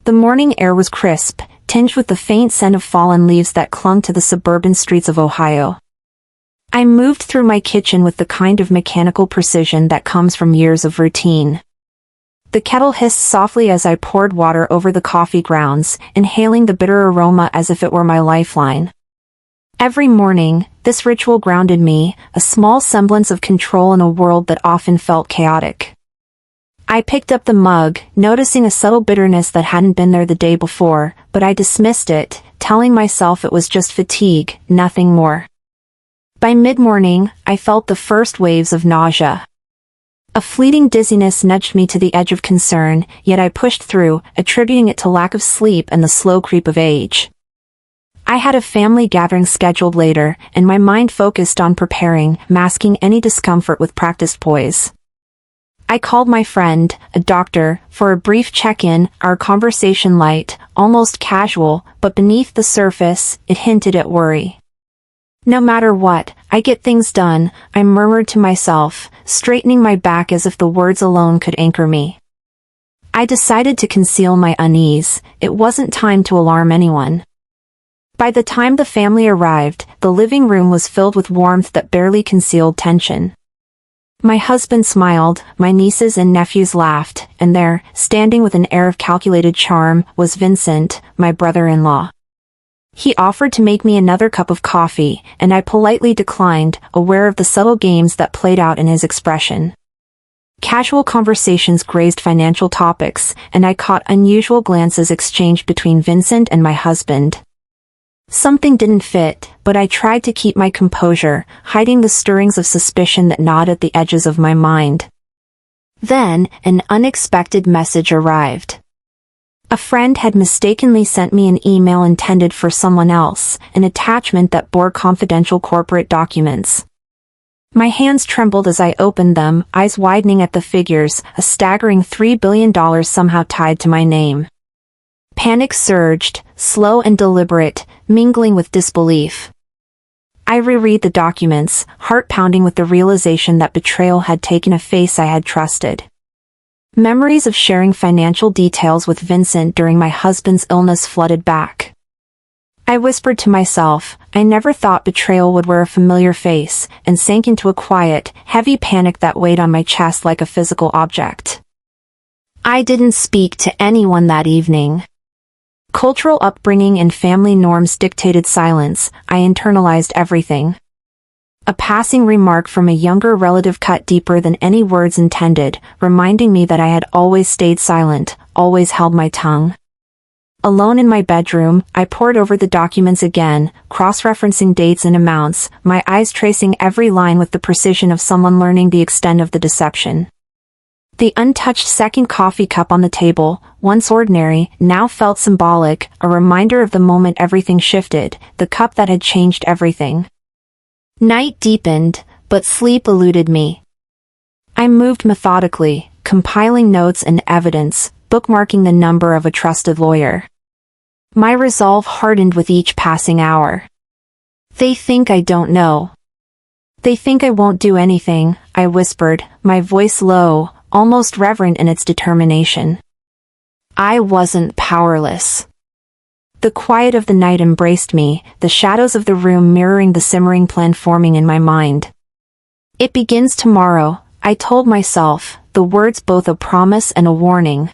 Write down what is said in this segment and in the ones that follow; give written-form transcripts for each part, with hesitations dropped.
The morning air was crisp, tinged with the faint scent of fallen leaves that clung to the suburban streets of Ohio. I moved through my kitchen with the kind of mechanical precision that comes from years of routine. The kettle hissed softly as I poured water over the coffee grounds, inhaling the bitter aroma as if it were my lifeline. Every morning, this ritual grounded me, a small semblance of control in a world that often felt chaotic. I picked up the mug, noticing a subtle bitterness that hadn't been there the day before, but I dismissed it, telling myself it was just fatigue, nothing more. By mid-morning, I felt the first waves of nausea. A fleeting dizziness nudged me to the edge of concern, yet I pushed through, attributing it to lack of sleep and the slow creep of age. I had a family gathering scheduled later, and my mind focused on preparing, masking any discomfort with practiced poise. I called my friend, a doctor, for a brief check-in, our conversation light, almost casual, but beneath the surface, it hinted at worry. "No matter what, I get things done," I murmured to myself, straightening my back as if the words alone could anchor me. I decided to conceal my unease. It wasn't time to alarm anyone. By the time the family arrived, the living room was filled with warmth that barely concealed tension. My husband smiled, my nieces and nephews laughed, and there, standing with an air of calculated charm, was Vincent, my brother-in-law. He offered to make me another cup of coffee, and I politely declined, aware of the subtle games that played out in his expression. Casual conversations grazed financial topics, and I caught unusual glances exchanged between Vincent and my husband. Something didn't fit, but I tried to keep my composure, hiding the stirrings of suspicion that gnawed at the edges of my mind. Then, an unexpected message arrived. A friend had mistakenly sent me an email intended for someone else, an attachment that bore confidential corporate documents. My hands trembled as I opened them, eyes widening at the figures, a staggering $3 billion somehow tied to my name. Panic surged, slow and deliberate, mingling with disbelief. I reread the documents, heart pounding with the realization that betrayal had taken a face I had trusted. Memories of sharing financial details with Vincent during my husband's illness flooded back. I whispered to myself, I never thought betrayal would wear a familiar face, and sank into a quiet, heavy panic that weighed on my chest like a physical object. I didn't speak to anyone that evening. Cultural upbringing and family norms dictated silence. I internalized everything. A passing remark from a younger relative cut deeper than any words intended, reminding me that I had always stayed silent, always held my tongue. Alone in my bedroom, I pored over the documents again, cross-referencing dates and amounts, my eyes tracing every line with the precision of someone learning the extent of the deception. The untouched second coffee cup on the table, once ordinary, now felt symbolic, a reminder of the moment everything shifted, the cup that had changed everything. Night deepened, but sleep eluded me. I moved methodically, compiling notes and evidence, bookmarking the number of a trusted lawyer. My resolve hardened with each passing hour. They think I don't know. They think I won't do anything, I whispered, my voice low, almost reverent in its determination. I wasn't powerless. The quiet of the night embraced me, the shadows of the room mirroring the simmering plan forming in my mind. It begins tomorrow, I told myself, the words both a promise and a warning.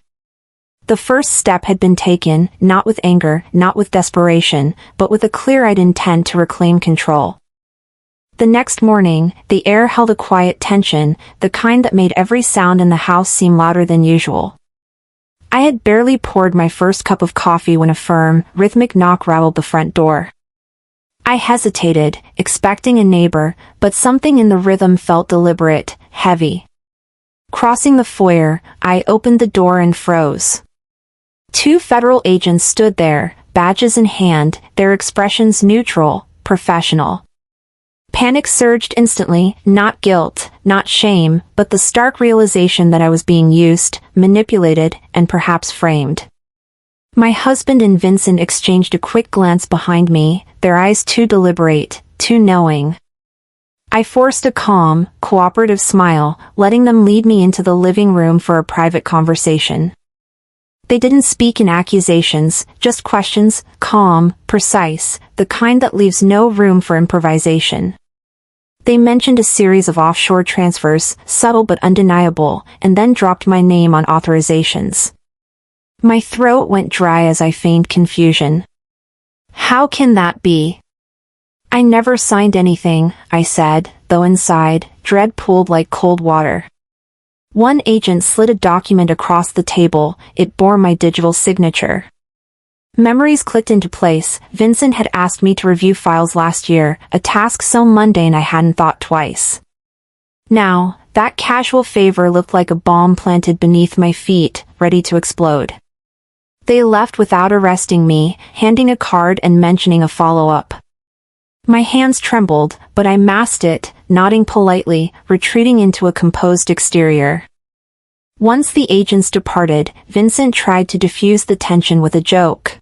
The first step had been taken, not with anger, not with desperation, but with a clear-eyed intent to reclaim control. The next morning, the air held a quiet tension, the kind that made every sound in the house seem louder than usual. I had barely poured my first cup of coffee when a firm, rhythmic knock rattled the front door. I hesitated, expecting a neighbor, but something in the rhythm felt deliberate, heavy. Crossing the foyer, I opened the door and froze. 2 federal agents stood there, badges in hand, their expressions neutral, professional. Panic surged instantly, not guilt, not shame, but the stark realization that I was being used, manipulated, and perhaps framed. My husband and Vincent exchanged a quick glance behind me, their eyes too deliberate, too knowing. I forced a calm, cooperative smile, letting them lead me into the living room for a private conversation. They didn't speak in accusations, just questions, calm, precise, the kind that leaves no room for improvisation. They mentioned a series of offshore transfers, subtle but undeniable, and then dropped my name on authorizations. My throat went dry as I feigned confusion. How can that be? I never signed anything, I said, though inside, dread pooled like cold water. One agent slid a document across the table. It bore my digital signature. Memories clicked into place. Vincent had asked me to review files last year, a task so mundane I hadn't thought twice. Now, that casual favor looked like a bomb planted beneath my feet, ready to explode. They left without arresting me, handing a card and mentioning a follow-up. My hands trembled, but I masked it, nodding politely, retreating into a composed exterior. Once the agents departed, Vincent tried to diffuse the tension with a joke.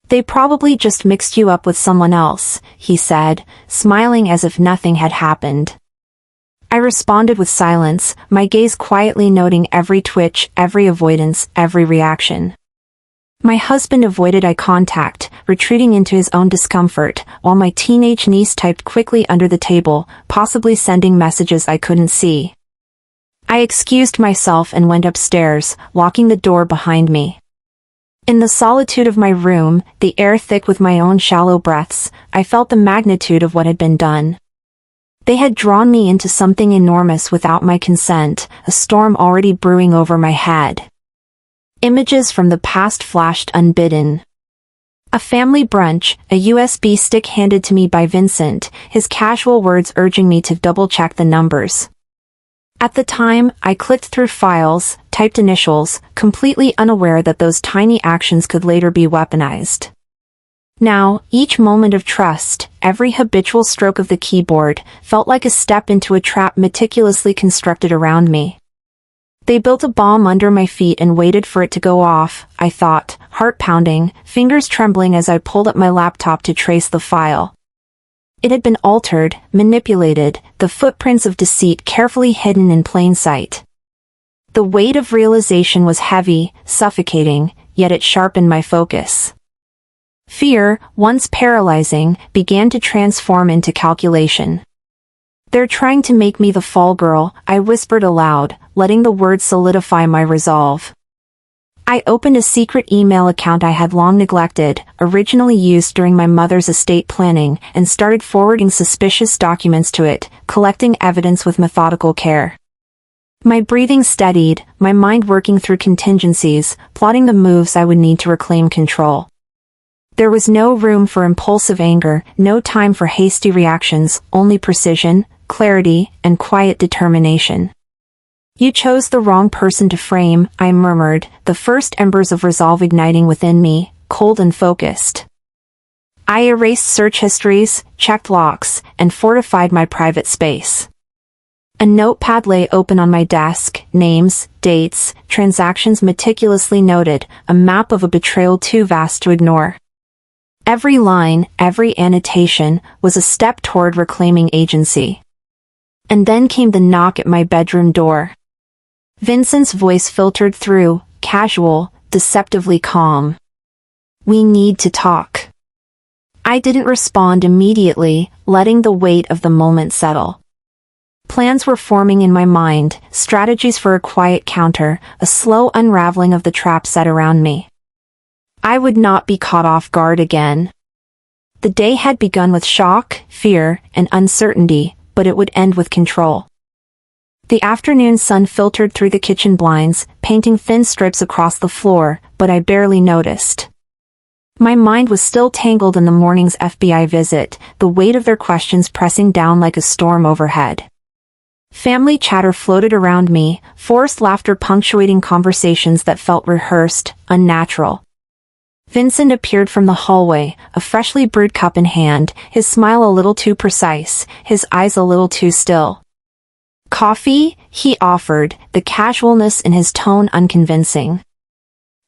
They probably just mixed you up with someone else, he said, smiling as if nothing had happened. I responded with silence, my gaze quietly noting every twitch, every avoidance, every reaction. My husband avoided eye contact, retreating into his own discomfort, while my teenage niece typed quickly under the table, possibly sending messages I couldn't see. I excused myself and went upstairs, locking the door behind me. In the solitude of my room, the air thick with my own shallow breaths, I felt the magnitude of what had been done. They had drawn me into something enormous without my consent, a storm already brewing over my head. Images from the past flashed unbidden. A family brunch, a USB stick handed to me by Vincent, his casual words urging me to double-check the numbers. At the time, I clicked through files, typed initials, completely unaware that those tiny actions could later be weaponized. Now, each moment of trust, every habitual stroke of the keyboard, felt like a step into a trap meticulously constructed around me. They built a bomb under my feet and waited for it to go off, I thought, heart pounding, fingers trembling as I pulled up my laptop to trace the file. It had been altered, manipulated, the footprints of deceit carefully hidden in plain sight. The weight of realization was heavy, suffocating, yet it sharpened my focus. Fear, once paralyzing, began to transform into calculation. They're trying to make me the fall girl, I whispered aloud, letting the words solidify my resolve. I opened a secret email account I had long neglected, originally used during my mother's estate planning, and started forwarding suspicious documents to it, collecting evidence with methodical care. My breathing steadied, my mind working through contingencies, plotting the moves I would need to reclaim control. There was no room for impulsive anger, no time for hasty reactions, only precision, clarity, and quiet determination. You chose the wrong person to frame, I murmured, the first embers of resolve igniting within me, cold and focused. I erased search histories, checked locks, and fortified my private space. A notepad lay open on my desk, names, dates, transactions meticulously noted, a map of a betrayal too vast to ignore. Every line, every annotation, was a step toward reclaiming agency. And then came the knock at my bedroom door. Vincent's voice filtered through, casual, deceptively calm. "We need to talk." I didn't respond immediately, letting the weight of the moment settle. Plans were forming in my mind, strategies for a quiet counter, a slow unraveling of the trap set around me. I would not be caught off guard again. The day had begun with shock, fear, and uncertainty, but it would end with control. The afternoon sun filtered through the kitchen blinds, painting thin strips across the floor, but I barely noticed. My mind was still tangled in the morning's FBI visit, the weight of their questions pressing down like a storm overhead. Family chatter floated around me, forced laughter punctuating conversations that felt rehearsed, unnatural. Vincent appeared from the hallway, a freshly brewed cup in hand, his smile a little too precise, his eyes a little too still. "Coffee?" he offered, the casualness in his tone unconvincing.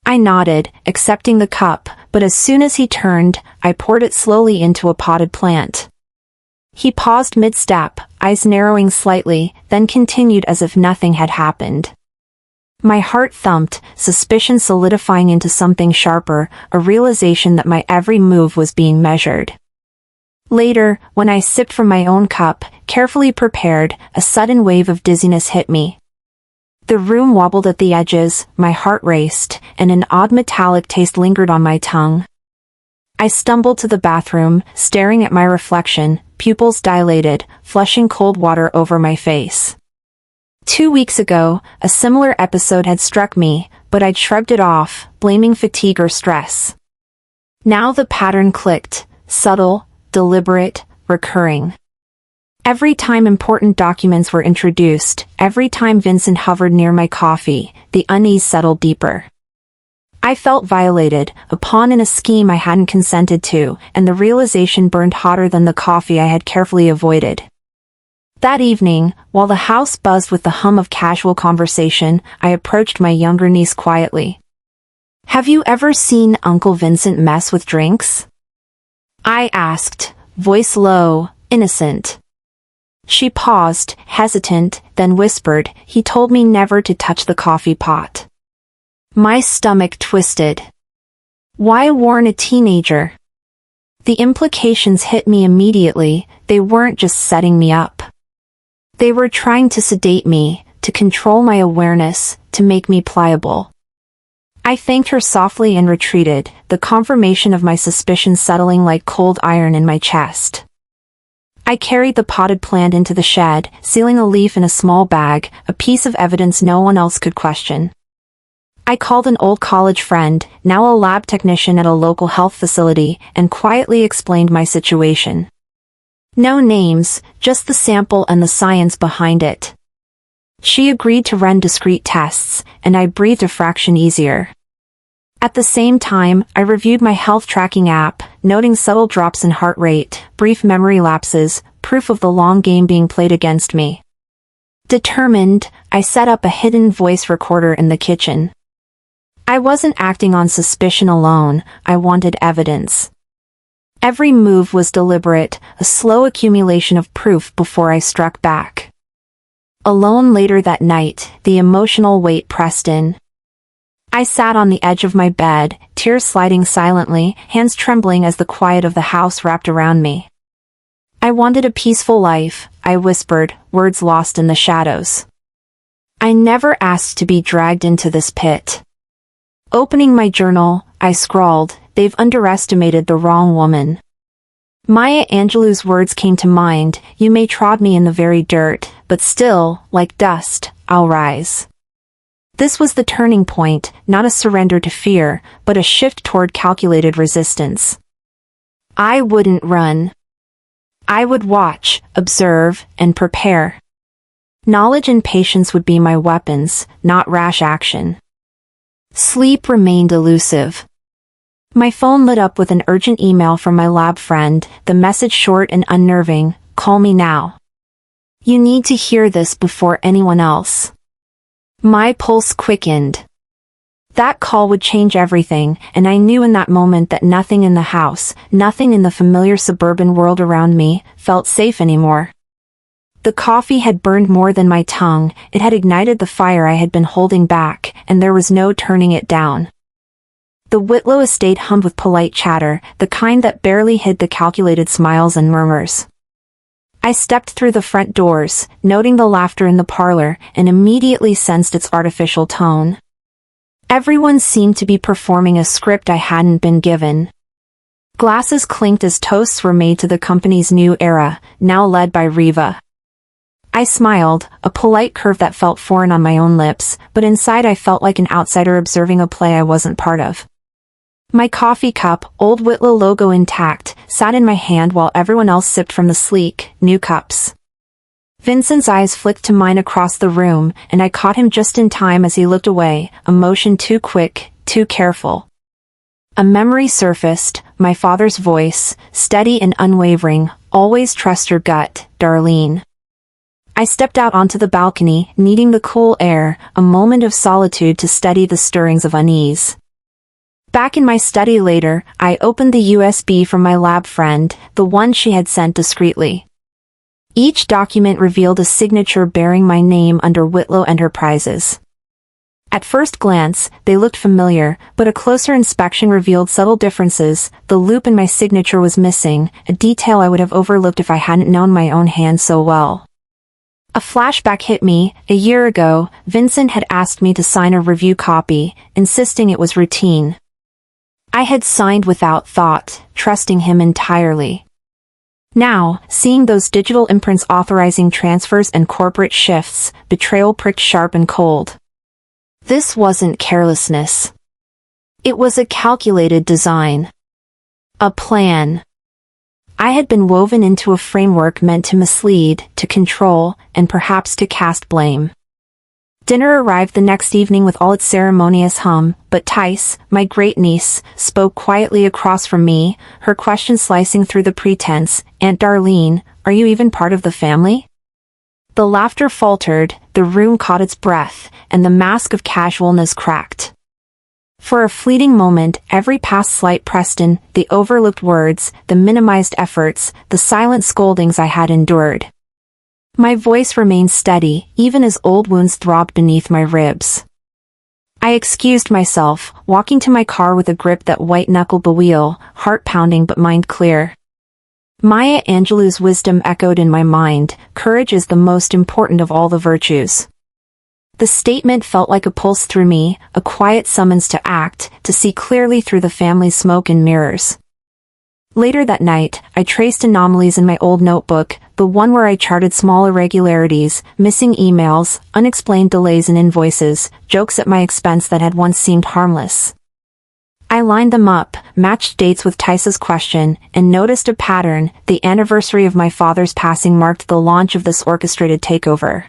I nodded, accepting the cup, but as soon as he turned, I poured it slowly into a potted plant. He paused mid-step, eyes narrowing slightly, then continued as if nothing had happened. My heart thumped, suspicion solidifying into something sharper, a realization that my every move was being measured. Later, when I sipped from my own cup, carefully prepared, a sudden wave of dizziness hit me. The room wobbled at the edges, my heart raced, and an odd metallic taste lingered on my tongue. I stumbled to the bathroom, staring at my reflection, pupils dilated, flushing cold water over my face. 2 weeks ago, a similar episode had struck me, but I'd shrugged it off, blaming fatigue or stress. Now the pattern clicked, subtle, deliberate, recurring. Every time important documents were introduced, every time Vincent hovered near my coffee, the unease settled deeper. I felt violated, a pawn in a scheme I hadn't consented to, and the realization burned hotter than the coffee I had carefully avoided. That evening, while the house buzzed with the hum of casual conversation, I approached my younger niece quietly. "Have you ever seen Uncle Vincent mess with drinks?" I asked, voice low, innocent. She paused, hesitant, then whispered, "He told me never to touch the coffee pot." My stomach twisted. Why warn a teenager? The implications hit me immediately. They weren't just setting me up. They were trying to sedate me, to control my awareness, to make me pliable. I thanked her softly and retreated, the confirmation of my suspicion settling like cold iron in my chest. I carried the potted plant into the shed, sealing a leaf in a small bag, a piece of evidence no one else could question. I called an old college friend, now a lab technician at a local health facility, and quietly explained my situation. No names, just the sample and the science behind it. She agreed to run discrete tests, and I breathed a fraction easier. At the same time, I reviewed my health tracking app, noting subtle drops in heart rate, brief memory lapses, proof of the long game being played against me. Determined, I set up a hidden voice recorder in the kitchen. I wasn't acting on suspicion alone, I wanted evidence. Every move was deliberate, a slow accumulation of proof before I struck back. Alone later that night, the emotional weight pressed in. I sat on the edge of my bed, tears sliding silently, hands trembling as the quiet of the house wrapped around me. I wanted a peaceful life, I whispered, words lost in the shadows. I never asked to be dragged into this pit. Opening my journal, I scrawled, "They've underestimated the wrong woman." Maya Angelou's words came to mind, "You may trod me in the very dirt, but still, like dust, I'll rise." This was the turning point, not a surrender to fear, but a shift toward calculated resistance. I wouldn't run. I would watch, observe, and prepare. Knowledge and patience would be my weapons, not rash action. Sleep remained elusive. My phone lit up with an urgent email from my lab friend, the message short and unnerving, "Call me now. You need to hear this before anyone else." My pulse quickened. That call would change everything, and I knew in that moment that nothing in the house, nothing in the familiar suburban world around me, felt safe anymore. The coffee had burned more than my tongue, it had ignited the fire I had been holding back, and there was no turning it down. The Whitlow estate hummed with polite chatter, the kind that barely hid the calculated smiles and murmurs. I stepped through the front doors, noting the laughter in the parlor, and immediately sensed its artificial tone. Everyone seemed to be performing a script I hadn't been given. Glasses clinked as toasts were made to the company's new era, now led by Riva. I smiled, a polite curve that felt foreign on my own lips, but inside I felt like an outsider observing a play I wasn't part of. My coffee cup, old Whitlow logo intact, sat in my hand while everyone else sipped from the sleek, new cups. Vincent's eyes flicked to mine across the room, and I caught him just in time as he looked away, a motion too quick, too careful. A memory surfaced, my father's voice, steady and unwavering, "Always trust your gut, Darlene." I stepped out onto the balcony, needing the cool air, a moment of solitude to steady the stirrings of unease. Back in my study later, I opened the USB from my lab friend, the one she had sent discreetly. Each document revealed a signature bearing my name under Whitlow Enterprises. At first glance, they looked familiar, but a closer inspection revealed subtle differences. The loop in my signature was missing, a detail I would have overlooked if I hadn't known my own hand so well. A flashback hit me. A year ago, Vincent had asked me to sign a review copy, insisting it was routine. I had signed without thought, trusting him entirely. Now, seeing those digital imprints authorizing transfers and corporate shifts, betrayal pricked sharp and cold. This wasn't carelessness. It was a calculated design. A plan. I had been woven into a framework meant to mislead, to control, and perhaps to cast blame. Dinner arrived the next evening with all its ceremonious hum, but Tice, my great-niece, spoke quietly across from me, her question slicing through the pretense. "Aunt Darlene, are you even part of the family?" The laughter faltered, the room caught its breath, and the mask of casualness cracked. For a fleeting moment, every past slight Preston, the overlooked words, the minimized efforts, the silent scoldings I had endured. My voice remained steady, even as old wounds throbbed beneath my ribs. I excused myself, walking to my car with a grip that white-knuckled the wheel, heart pounding but mind clear. Maya Angelou's wisdom echoed in my mind: courage is the most important of all the virtues. The statement felt like a pulse through me, a quiet summons to act, to see clearly through the family's smoke and mirrors. Later that night, I traced anomalies in my old notebook, the one where I charted small irregularities, missing emails, unexplained delays in invoices, jokes at my expense that had once seemed harmless. I lined them up, matched dates with Tice's question, and noticed a pattern. The anniversary of my father's passing marked the launch of this orchestrated takeover.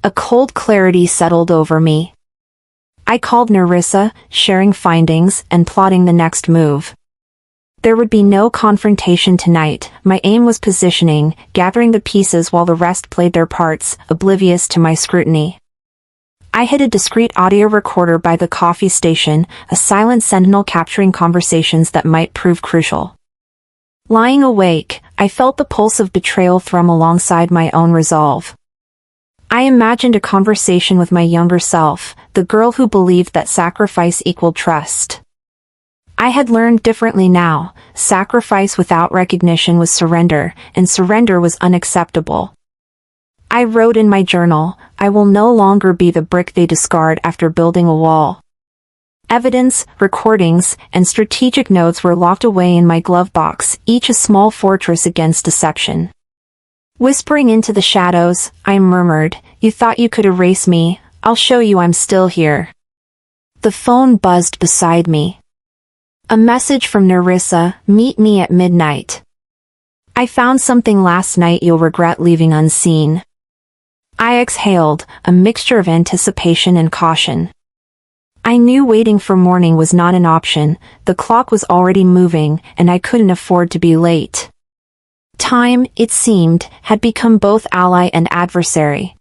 A cold clarity settled over me. I called Nerissa, sharing findings and plotting the next move. There would be no confrontation tonight. My aim was positioning, gathering the pieces while the rest played their parts, oblivious to my scrutiny. I hid a discreet audio recorder by the coffee station, a silent sentinel capturing conversations that might prove crucial. Lying awake, I felt the pulse of betrayal thrum alongside my own resolve. I imagined a conversation with my younger self, the girl who believed that sacrifice equaled trust. I had learned differently now. Sacrifice without recognition was surrender, and surrender was unacceptable. I wrote in my journal, "I will no longer be the brick they discard after building a wall." Evidence, recordings, and strategic notes were locked away in my glove box, each a small fortress against deception. Whispering into the shadows, I murmured, "You thought you could erase me? I'll show you I'm still here." The phone buzzed beside me. A message from Nerissa: "Meet me at midnight. I found something last night you'll regret leaving unseen." I exhaled, a mixture of anticipation and caution. I knew waiting for morning was not an option. The clock was already moving, and I couldn't afford to be late. Time, it seemed, had become both ally and adversary.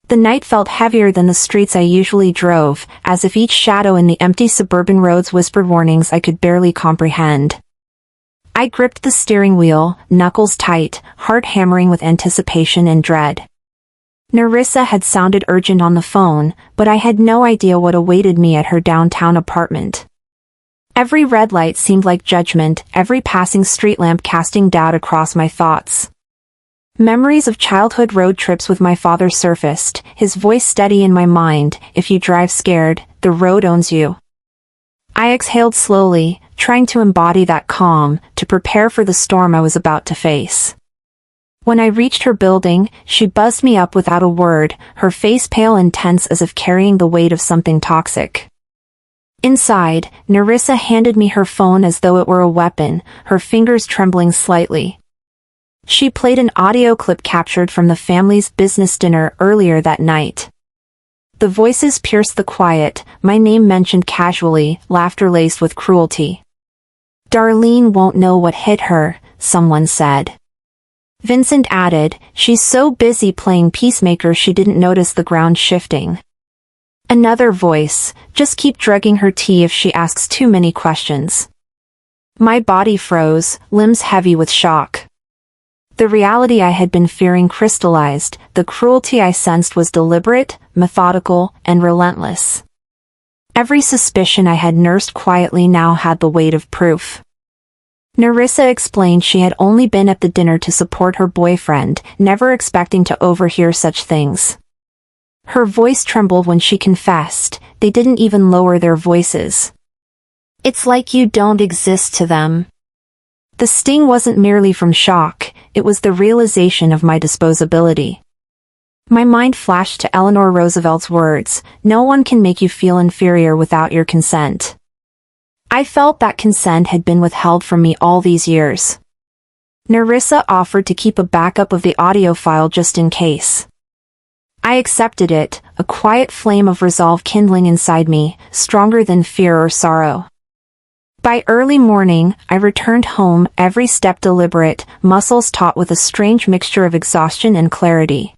The night felt heavier than the streets I usually drove, as if each shadow in the empty suburban roads whispered warnings I could barely comprehend. I gripped the steering wheel, knuckles tight, heart hammering with anticipation and dread. Nerissa had sounded urgent on the phone, but I had no idea what awaited me at her downtown apartment. Every red light seemed like judgment, every passing street lamp casting doubt across my thoughts. Memories of childhood road trips with my father surfaced, his voice steady in my mind: "If you drive scared, the road owns you." I exhaled slowly, trying to embody that calm, to prepare for the storm I was about to face. When I reached her building, she buzzed me up without a word, her face pale and tense as if carrying the weight of something toxic. Inside, Nerissa handed me her phone as though it were a weapon, her fingers trembling slightly. She played an audio clip captured from the family's business dinner earlier that night. The voices pierced the quiet, my name mentioned casually, laughter laced with cruelty. "Darlene won't know what hit her," someone said. Vincent added, "She's so busy playing peacemaker she didn't notice the ground shifting." Another voice, "Just keep drugging her tea if she asks too many questions." My body froze, limbs heavy with shock. The reality I had been fearing crystallized. The cruelty I sensed was deliberate, methodical, and relentless. Every suspicion I had nursed quietly now had the weight of proof. Nerissa explained she had only been at the dinner to support her boyfriend, never expecting to overhear such things. Her voice trembled when she confessed. They didn't even lower their voices. "It's like you don't exist to them." The sting wasn't merely from shock, it was the realization of my disposability. My mind flashed to Eleanor Roosevelt's words, "No one can make you feel inferior without your consent." I felt that consent had been withheld from me all these years. Nerissa offered to keep a backup of the audio file just in case. I accepted it, a quiet flame of resolve kindling inside me, stronger than fear or sorrow. By early morning, I returned home, every step deliberate, muscles taut with a strange mixture of exhaustion and clarity.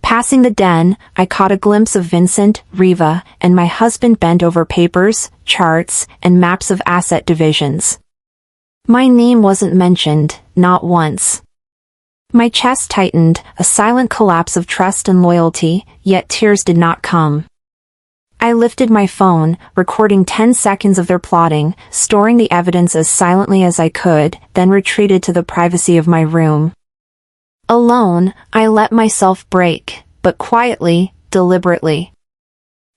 Passing the den, I caught a glimpse of Vincent, Riva, and my husband bent over papers, charts, and maps of asset divisions. My name wasn't mentioned, not once. My chest tightened, a silent collapse of trust and loyalty, yet tears did not come. I lifted my phone, recording 10 seconds of their plotting, storing the evidence as silently as I could, then retreated to the privacy of my room. Alone, I let myself break, but quietly, deliberately.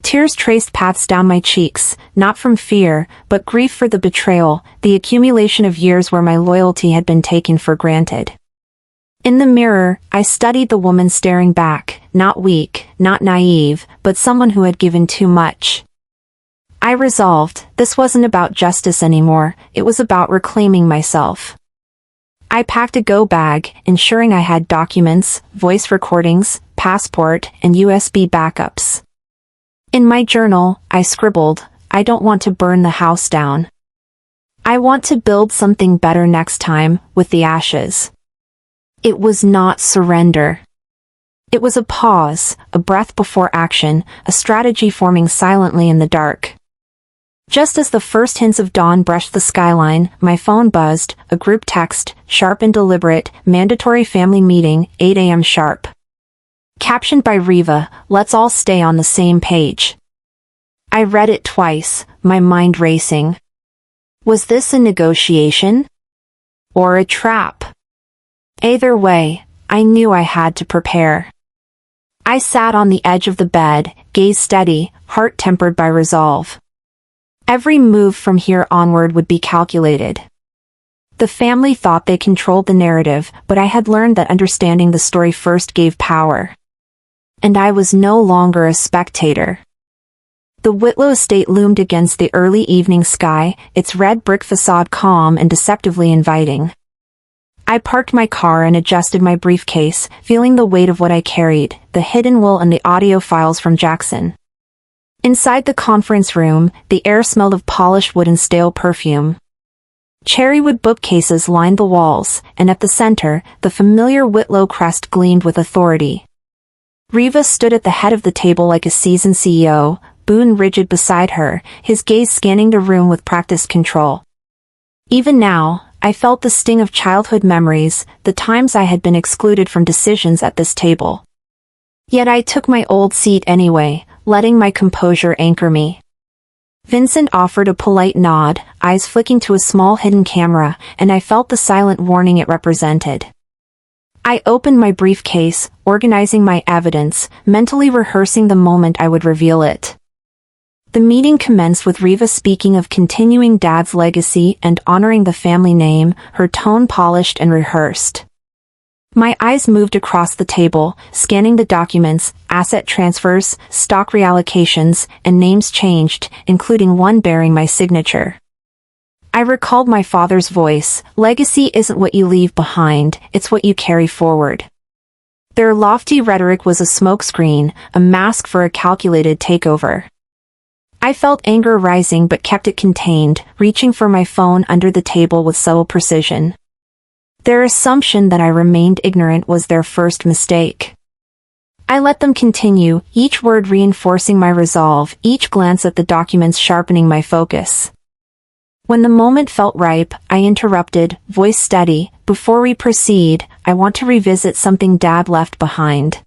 Tears traced paths down my cheeks, not from fear, but grief for the betrayal, the accumulation of years where my loyalty had been taken for granted. In the mirror, I studied the woman staring back, not weak, not naive, but someone who had given too much. I resolved, this wasn't about justice anymore, it was about reclaiming myself. I packed a go bag, ensuring I had documents, voice recordings, passport, and USB backups. In my journal, I scribbled, "I don't want to burn the house down. I want to build something better next time, with the ashes." It was not surrender. It was a pause, a breath before action, a strategy forming silently in the dark. Just as the first hints of dawn brushed the skyline, my phone buzzed, a group text, sharp and deliberate, mandatory family meeting, 8 a.m. sharp. Captioned by Riva, "Let's all stay on the same page." I read it twice, my mind racing. Was this a negotiation? Or a trap? Either way, I knew I had to prepare. I sat on the edge of the bed, gaze steady, heart tempered by resolve. Every move from here onward would be calculated. The family thought they controlled the narrative, but I had learned that understanding the story first gave power. And I was no longer a spectator. The Whitlow estate loomed against the early evening sky, its red brick facade calm and deceptively inviting. I parked my car and adjusted my briefcase, feeling the weight of what I carried, the hidden will and the audio files from Jackson. Inside the conference room, the air smelled of polished wood and stale perfume. Cherrywood bookcases lined the walls, and at the center, the familiar Whitlow crest gleamed with authority. Riva stood at the head of the table like a seasoned CEO, Boone rigid beside her, his gaze scanning the room with practiced control. Even now, I felt the sting of childhood memories, the times I had been excluded from decisions at this table. Yet I took my old seat anyway, letting my composure anchor me. Vincent offered a polite nod, eyes flicking to a small hidden camera, and I felt the silent warning it represented. I opened my briefcase, organizing my evidence, mentally rehearsing the moment I would reveal it. The meeting commenced with Riva speaking of continuing Dad's legacy and honoring the family name, her tone polished and rehearsed. My eyes moved across the table, scanning the documents, asset transfers, stock reallocations, and names changed, including one bearing my signature. I recalled my father's voice, "Legacy isn't what you leave behind, it's what you carry forward." Their lofty rhetoric was a smokescreen, a mask for a calculated takeover. I felt anger rising but kept it contained, reaching for my phone under the table with subtle precision. Their assumption that I remained ignorant was their first mistake. I let them continue, each word reinforcing my resolve, each glance at the documents sharpening my focus. When the moment felt ripe, I interrupted, voice steady, "Before we proceed, I want to revisit something Dad left behind.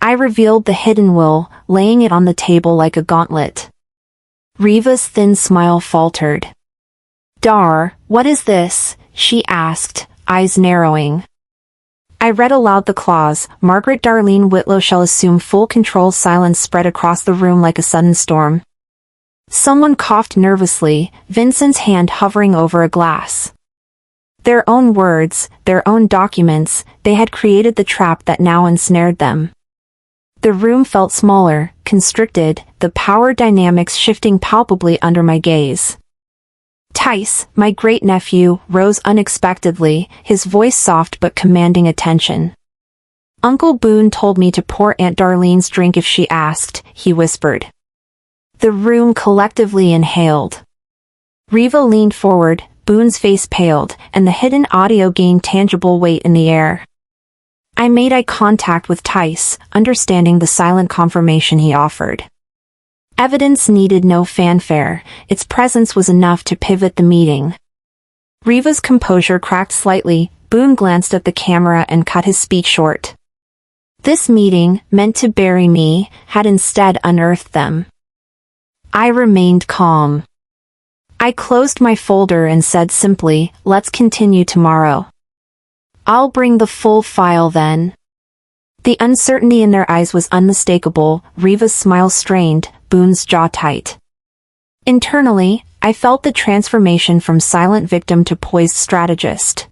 I revealed the hidden will, laying it on the table like a gauntlet. Riva's thin smile faltered. "Dar, what is this?" she asked, eyes narrowing. I read aloud the clause. Margaret Darlene Whitlow shall assume full control. Silence spread across the room like a sudden storm. Someone coughed nervously, Vincent's hand hovering over a glass. Their own words, their own documents, they had created the trap that now ensnared them. The room felt smaller, constricted, the power dynamics shifting palpably under my gaze. Tice, my great-nephew, rose unexpectedly, his voice soft but commanding attention. "Uncle Boone told me to pour Aunt Darlene's drink if she asked," he whispered. The room collectively inhaled. Riva leaned forward, Boone's face paled, and the hidden audio gained tangible weight in the air. I made eye contact with Tice, understanding the silent confirmation he offered. Evidence needed no fanfare, its presence was enough to pivot the meeting. Riva's composure cracked slightly, Boone glanced at the camera and cut his speech short. This meeting, meant to bury me, had instead unearthed them. I remained calm. I closed my folder and said simply, "Let's continue tomorrow." "I'll bring the full file then." The uncertainty in their eyes was unmistakable, Riva's smile strained, Boone's jaw tight. Internally, I felt the transformation from silent victim to poised strategist.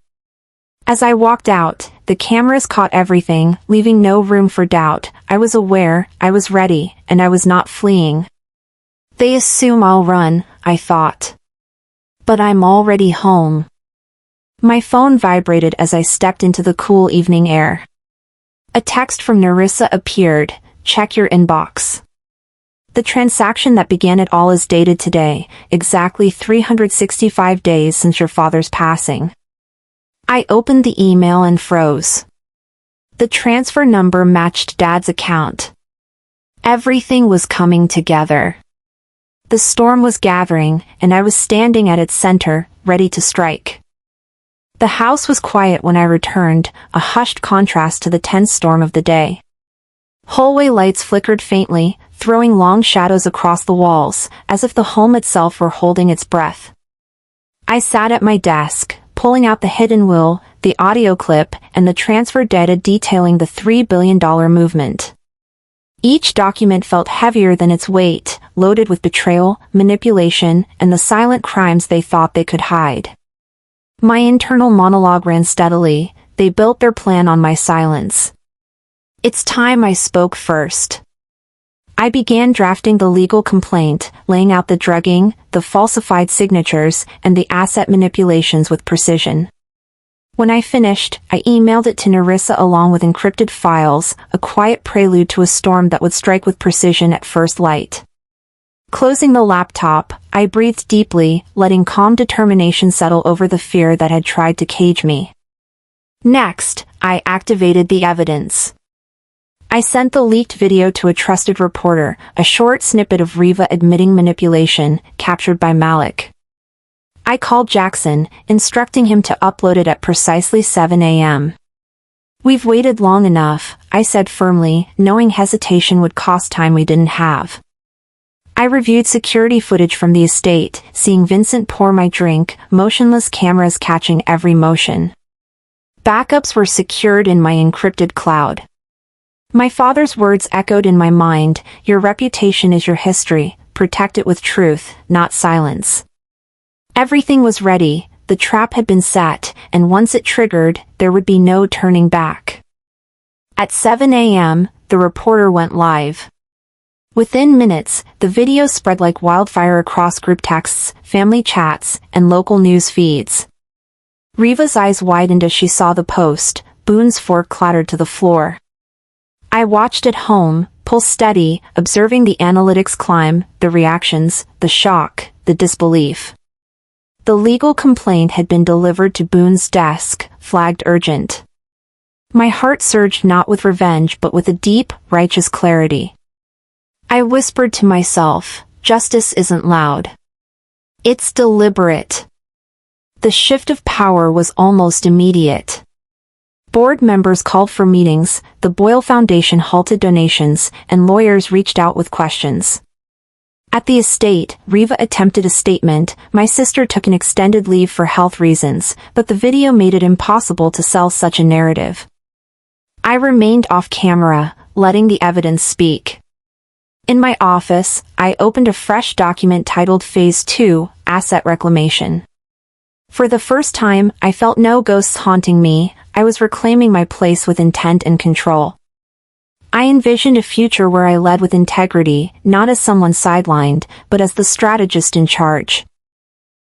As I walked out, the cameras caught everything, leaving no room for doubt. I was aware, I was ready, and I was not fleeing. They assume I'll run, I thought. But I'm already home. My phone vibrated as I stepped into the cool evening air. A text from Nerissa appeared, "Check your inbox." The transaction that began it all is dated today, exactly 365 days since your father's passing. I opened the email and froze. The transfer number matched Dad's account. Everything was coming together. The storm was gathering, and I was standing at its center, ready to strike. The house was quiet when I returned, a hushed contrast to the tense storm of the day. Hallway lights flickered faintly, throwing long shadows across the walls, as if the home itself were holding its breath. I sat at my desk, pulling out the hidden will, the audio clip, and the transfer data detailing the $3 billion movement. Each document felt heavier than its weight, loaded with betrayal, manipulation, and the silent crimes they thought they could hide. My internal monologue ran steadily, they built their plan on my silence. It's time I spoke first. I began drafting the legal complaint, laying out the drugging, the falsified signatures, and the asset manipulations with precision. When I finished, I emailed it to Nerissa along with encrypted files, a quiet prelude to a storm that would strike with precision at first light. Closing the laptop, I breathed deeply, letting calm determination settle over the fear that had tried to cage me. Next, I activated the evidence. I sent the leaked video to a trusted reporter, a short snippet of Riva admitting manipulation, captured by Malik. I called Jackson, instructing him to upload it at precisely 7 a.m. "We've waited long enough," I said firmly, knowing hesitation would cost time we didn't have. I reviewed security footage from the estate, seeing Vincent pour my drink, motionless cameras catching every motion. Backups were secured in my encrypted cloud. My father's words echoed in my mind, "Your reputation is your history, protect it with truth, not silence." Everything was ready, the trap had been set, and once it triggered, there would be no turning back. At 7 a.m., the reporter went live. Within minutes, the video spread like wildfire across group texts, family chats, and local news feeds. Riva's eyes widened as she saw the post, Boone's fork clattered to the floor. I watched at home, pulse steady, observing the analytics climb, the reactions, the shock, the disbelief. The legal complaint had been delivered to Boone's desk, flagged urgent. My heart surged not with revenge but with a deep, righteous clarity. I whispered to myself, justice isn't loud. It's deliberate. The shift of power was almost immediate. Board members called for meetings, the Boyle Foundation halted donations, and lawyers reached out with questions. At the estate, Riva attempted a statement. My sister took an extended leave for health reasons, but the video made it impossible to sell such a narrative. I remained off camera, letting the evidence speak. In my office, I opened a fresh document titled Phase 2, Asset Reclamation. For the first time, I felt no ghosts haunting me. I was reclaiming my place with intent and control. I envisioned a future where I led with integrity, not as someone sidelined, but as the strategist in charge.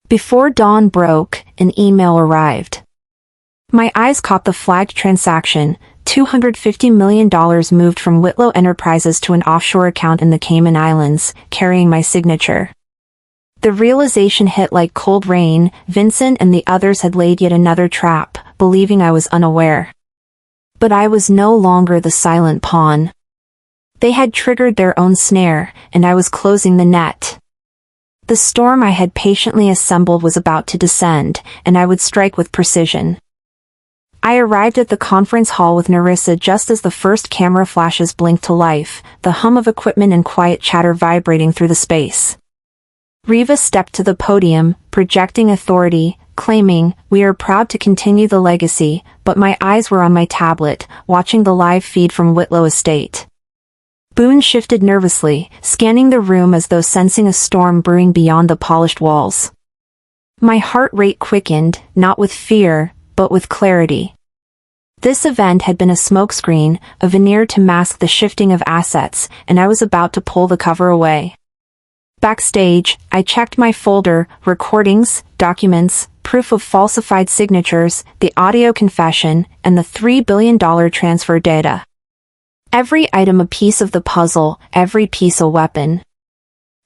Before dawn broke, an email arrived. My eyes caught the flagged transaction. $250 million moved from Whitlow Enterprises to an offshore account in the Cayman Islands, carrying my signature. The realization hit like cold rain. Vincent and the others had laid yet another trap, believing I was unaware. But I was no longer the silent pawn. They had triggered their own snare, and I was closing the net. The storm I had patiently assembled was about to descend, and I would strike with precision. I arrived at the conference hall with Narissa just as the first camera flashes blinked to life, the hum of equipment and quiet chatter vibrating through the space. Riva stepped to the podium, projecting authority, claiming, "We are proud to continue the legacy," but my eyes were on my tablet, watching the live feed from Whitlow Estate. Boone shifted nervously, scanning the room as though sensing a storm brewing beyond the polished walls. My heart rate quickened, not with fear, but with clarity. This event had been a smokescreen, a veneer to mask the shifting of assets, and I was about to pull the cover away. Backstage, I checked my folder, recordings, documents, proof of falsified signatures, the audio confession, and the $3 billion transfer data. Every item a piece of the puzzle, every piece a weapon.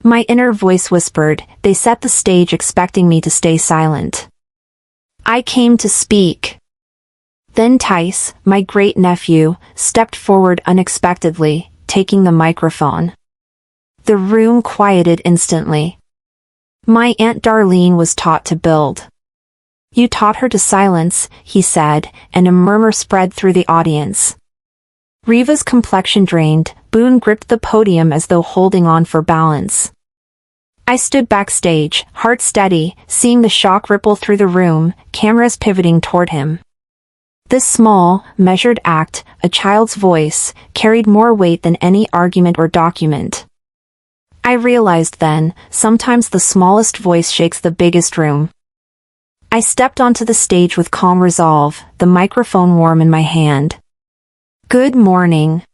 My inner voice whispered, they set the stage expecting me to stay silent. I came to speak. Then Tice, my great-nephew, stepped forward unexpectedly, taking the microphone. The room quieted instantly. My Aunt Darlene was taught to build. You taught her to silence, he said, and a murmur spread through the audience. Riva's complexion drained. Boone gripped the podium as though holding on for balance. I stood backstage, heart steady, seeing the shock ripple through the room, cameras pivoting toward him. This small, measured act, a child's voice, carried more weight than any argument or document. I realized then, sometimes the smallest voice shakes the biggest room. I stepped onto the stage with calm resolve, the microphone warm in my hand. Good morning.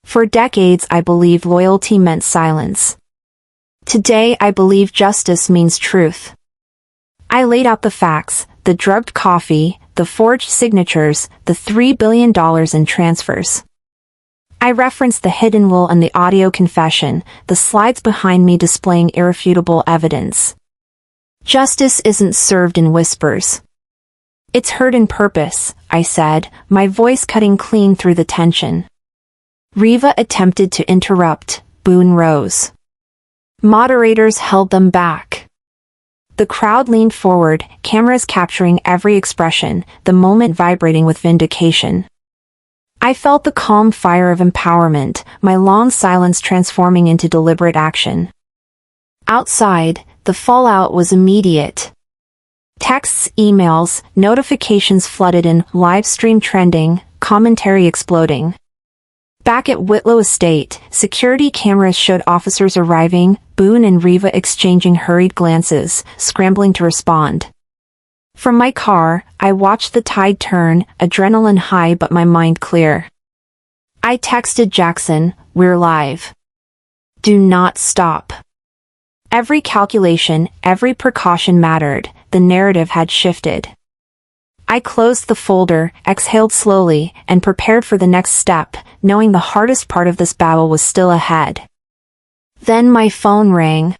For decades I believed loyalty meant silence. Today I believe justice means truth. I laid out the facts, the drugged coffee, the forged signatures, the $3 billion in transfers. I referenced the hidden will and the audio confession, the slides behind me displaying irrefutable evidence. Justice isn't served in whispers. It's heard in purpose, I said, my voice cutting clean through the tension. Riva attempted to interrupt. Boone rose. Moderators held them back. The crowd leaned forward, cameras capturing every expression, the moment vibrating with vindication. I felt the calm fire of empowerment, my long silence transforming into deliberate action. Outside, the fallout was immediate. Texts, emails, notifications flooded in, live stream trending, commentary exploding. Back at Whitlow Estate, security cameras showed officers arriving, Boone and Riva exchanging hurried glances, scrambling to respond. From my car, I watched the tide turn, adrenaline high but my mind clear. I texted Jackson, we're live. Do not stop. Every calculation, every precaution mattered, the narrative had shifted. I closed the folder, exhaled slowly, and prepared for the next step, knowing the hardest part of this battle was still ahead. Then my phone rang.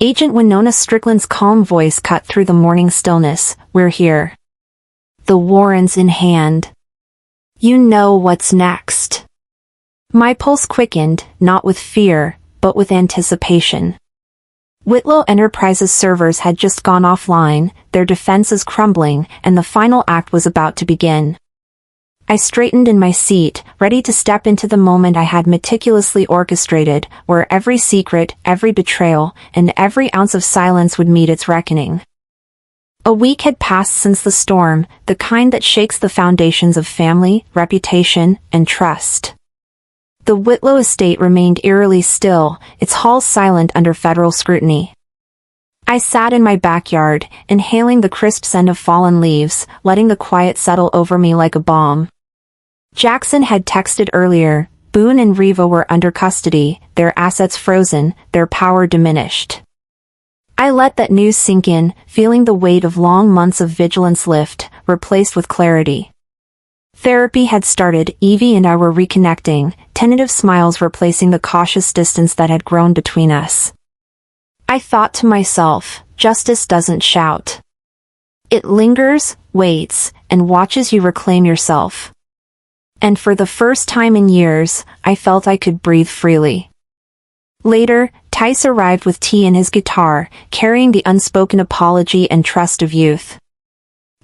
Agent Winona Strickland's calm voice cut through the morning stillness. We're here. The warrants in hand. You know what's next. My pulse quickened, not with fear, but with anticipation. Whitlow Enterprises servers had just gone offline, their defenses crumbling, and the final act was about to begin. I straightened in my seat, ready to step into the moment I had meticulously orchestrated, where every secret, every betrayal, and every ounce of silence would meet its reckoning. A week had passed since the storm, the kind that shakes the foundations of family, reputation, and trust. The Whitlow estate remained eerily still, its halls silent under federal scrutiny. I sat in my backyard, inhaling the crisp scent of fallen leaves, letting the quiet settle over me like a balm. Jackson had texted earlier. Boone and Riva were under custody, their assets frozen, their power diminished. I let that news sink in, feeling the weight of long months of vigilance lift, replaced with clarity. Therapy had started, Evie and I were reconnecting, tentative smiles replacing the cautious distance that had grown between us. I thought to myself, justice doesn't shout. It lingers, waits, and watches you reclaim yourself. And for the first time in years, I felt I could breathe freely. Later, Tice arrived with tea and his guitar, carrying the unspoken apology and trust of youth.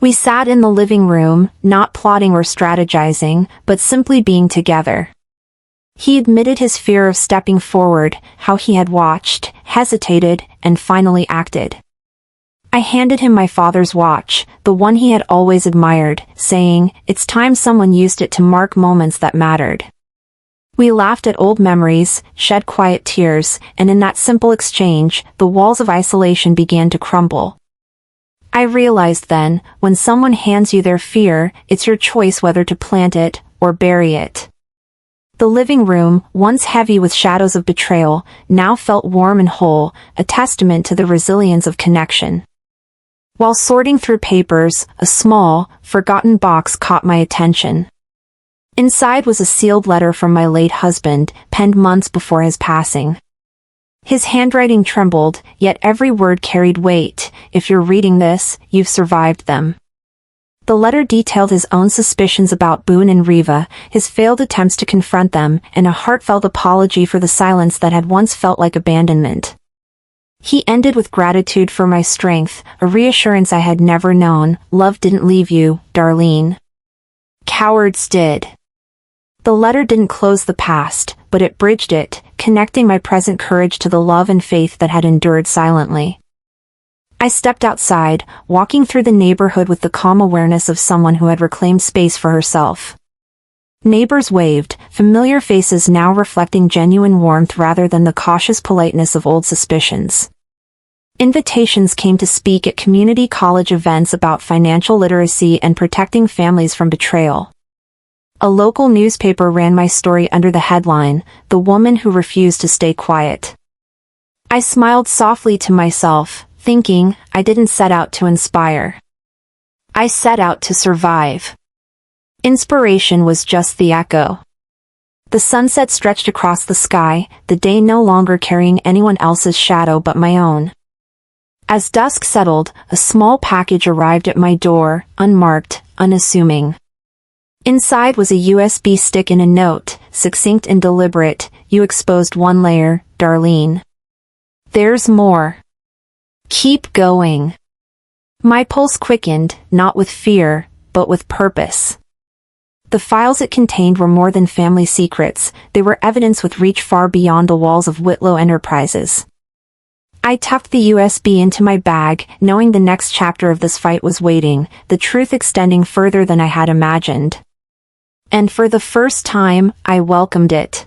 We sat in the living room, not plotting or strategizing, but simply being together. He admitted his fear of stepping forward, how he had watched, hesitated, and finally acted. I handed him my father's watch, the one he had always admired, saying, "It's time someone used it to mark moments that mattered." We laughed at old memories, shed quiet tears, and in that simple exchange, the walls of isolation began to crumble. I realized then, when someone hands you their fear, it's your choice whether to plant it, or bury it. The living room, once heavy with shadows of betrayal, now felt warm and whole, a testament to the resilience of connection. While sorting through papers, a small, forgotten box caught my attention. Inside was a sealed letter from my late husband, penned months before his passing. His handwriting trembled, yet every word carried weight. "If you're reading this, you've survived them." The letter detailed his own suspicions about Boone and Riva, his failed attempts to confront them, and a heartfelt apology for the silence that had once felt like abandonment. He ended with gratitude for my strength, a reassurance I had never known. "Love didn't leave you, Darlene. Cowards did." The letter didn't close the past, but it bridged it, connecting my present courage to the love and faith that had endured silently. I stepped outside, walking through the neighborhood with the calm awareness of someone who had reclaimed space for herself. Neighbors waved, familiar faces now reflecting genuine warmth rather than the cautious politeness of old suspicions. Invitations came to speak at community college events about financial literacy and protecting families from betrayal. A local newspaper ran my story under the headline, "The Woman Who Refused to Stay Quiet." I smiled softly to myself, thinking, I didn't set out to inspire. I set out to survive. Inspiration was just the echo. The sunset stretched across the sky, the day no longer carrying anyone else's shadow but my own. As dusk settled, a small package arrived at my door, unmarked, unassuming. Inside was a USB stick and a note, succinct and deliberate. "You exposed one layer, Darlene. There's more. Keep going." My pulse quickened, not with fear, but with purpose. The files it contained were more than family secrets, they were evidence with reach far beyond the walls of Whitlow Enterprises. I tucked the USB into my bag, knowing the next chapter of this fight was waiting, the truth extending further than I had imagined. And for the first time, I welcomed it.